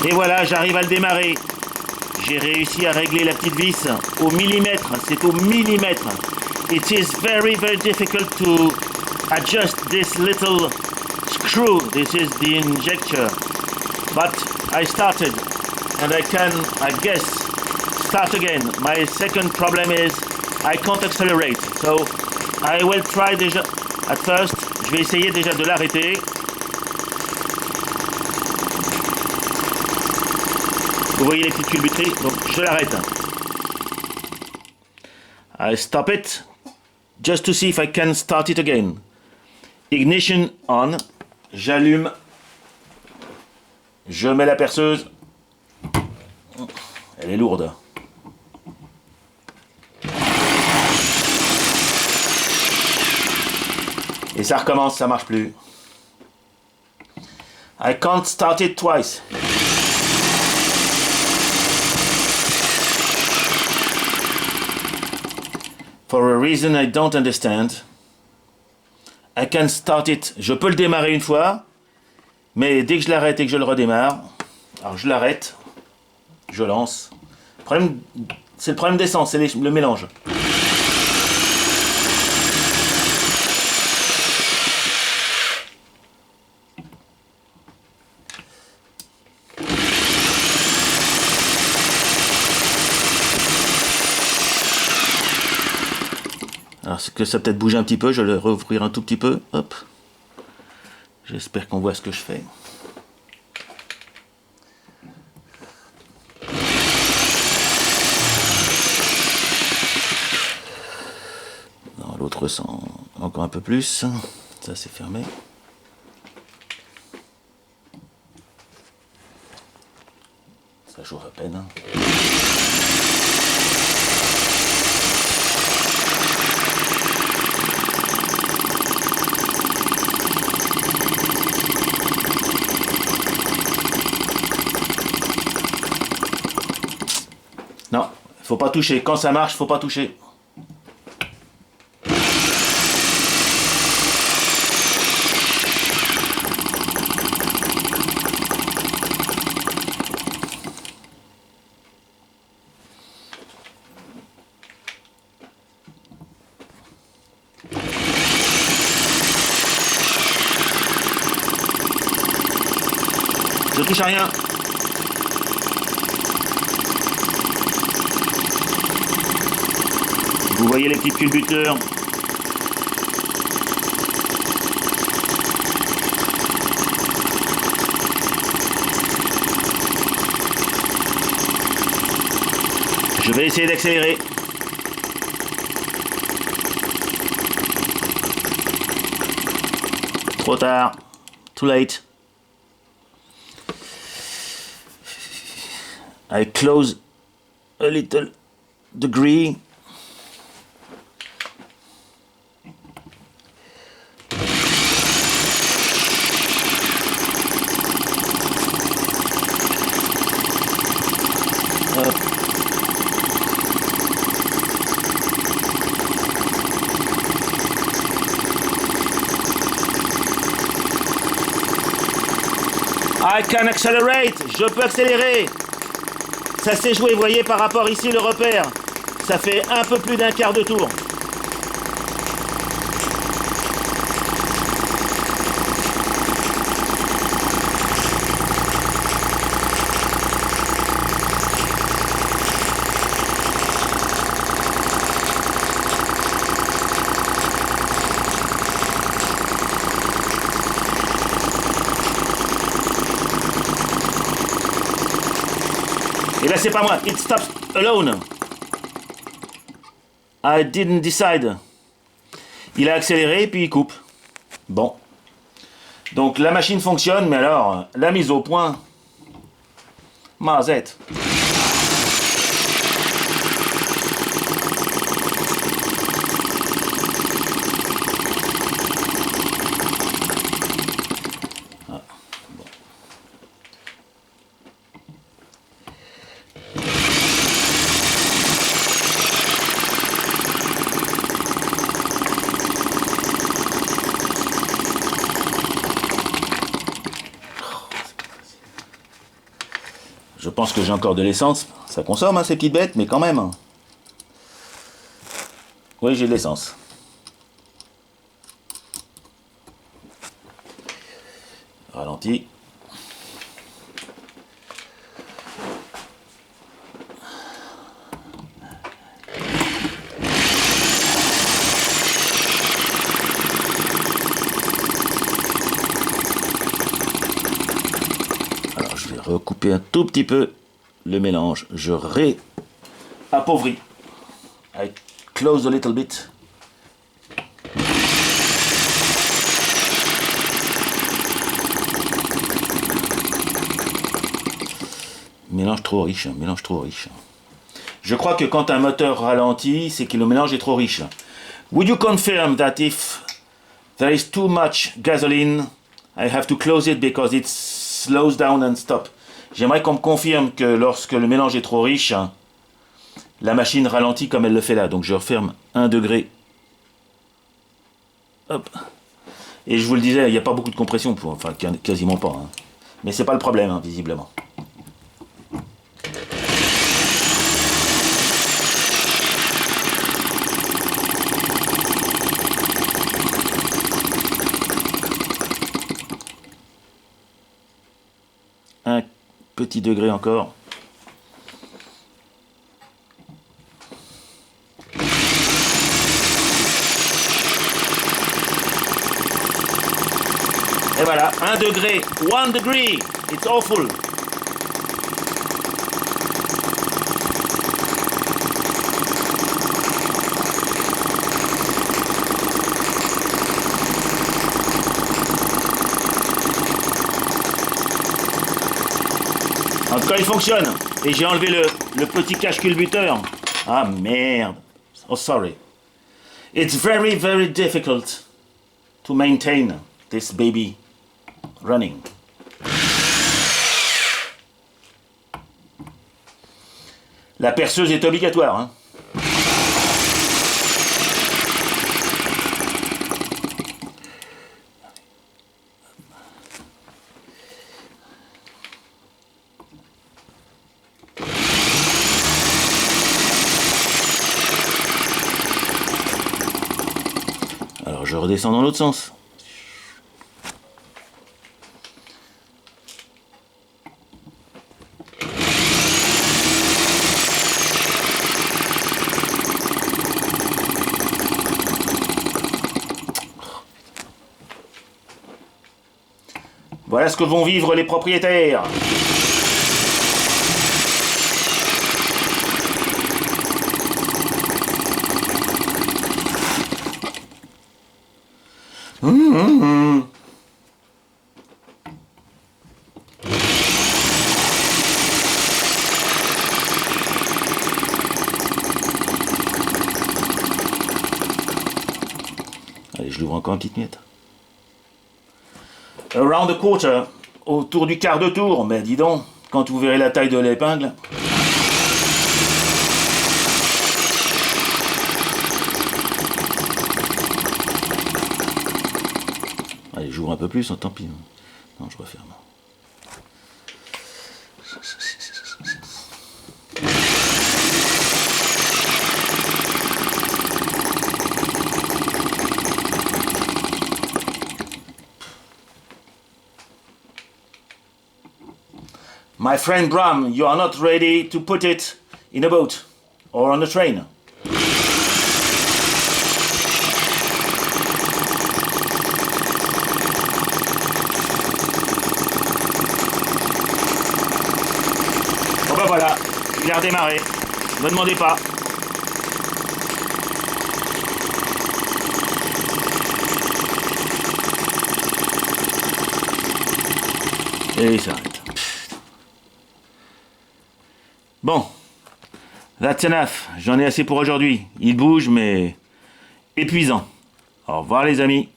Et voilà, j'arrive à le démarrer. J'ai réussi à régler la petite vis au millimètre. C'est au millimètre. It is very, very difficult to adjust this little screw. This is the injector. But I started and I can, I guess, start again. My second problem is I can't accelerate. So I will try déjà. At first, je vais essayer déjà de l'arrêter. Vous voyez les petites culbuteries, donc je l'arrête. I stop it just to see if I can start it again. Ignition on. J'allume. Je mets la perceuse. Elle est lourde. Et ça recommence, ça marche plus. I can't start it twice. For a reason I don't understand. I can start it. Je peux le démarrer une fois, mais dès que je l'arrête et que je le redémarre, alors je l'arrête, je lance. C'est le problème d'essence, c'est le mélange. Alors, c'est que ça peut-être bouge un petit peu, je vais le rouvrir un tout petit peu. Hop. J'espère qu'on voit ce que je fais. Dans l'autre sens, encore un peu plus. Ça, c'est fermé. Ça chauffe à peine. Non, faut pas toucher. Quand ça marche, faut pas toucher. Je touche à rien. Vous voyez les petites culbuteurs. Je vais essayer d'accélérer. Trop tard. Too late. I close a little degree. I can accelerate. Je peux accélérer. Ça s'est joué, vous voyez, par rapport ici, le repère. Ça fait un peu plus d'un quart de tour. Et là, c'est pas moi. It stops alone. I didn't decide. Il a accéléré, puis il coupe. Bon. Donc, la machine fonctionne, mais alors, la mise au point... Mazette. Je pense que j'ai encore de l'essence. Ça consomme, hein, ces petites bêtes, mais quand même. Oui, j'ai de l'essence. Ralenti. Alors, je vais recouper un tout petit peu le mélange. Je réappauvris. I close a little bit. Mélange trop riche, mélange trop riche. Je crois que quand un moteur ralentit, c'est que le mélange est trop riche. Would you confirm that if there is too much gasoline, I have to close it because it slows down and stop? J'aimerais qu'on me confirme que lorsque le mélange est trop riche, la machine ralentit comme elle le fait là. Donc je referme 1 degré. Hop. Et je vous le disais, il n'y a pas beaucoup de compression, enfin quasiment pas. Hein. Mais c'est pas le problème, hein, visiblement. Un petit degré encore. Et voilà, 1 degré, 1 degree, it's awful. En tout cas, il fonctionne. Et j'ai enlevé le petit cache-culbuteur. Ah merde. Oh, sorry. It's very, very difficult to maintain this baby running. La perceuse est obligatoire. Hein. Alors je redescends dans l'autre sens. Voilà ce que vont vivre les propriétaires. Allez, je l'ouvre encore une petite miette. Around the quarter, autour du quart de tour, mais dis donc, quand vous verrez la taille de l'épingle. Allez, j'ouvre un peu plus, tant pis. Non, je referme. My friend Bram, you are not ready to put it in a boat or on a train. Bon ben voilà, il a redémarré. Ne me demandez pas. Et il s'arrête. Bon, that's enough. J'en ai assez pour aujourd'hui. Il bouge, mais épuisant. Au revoir les amis.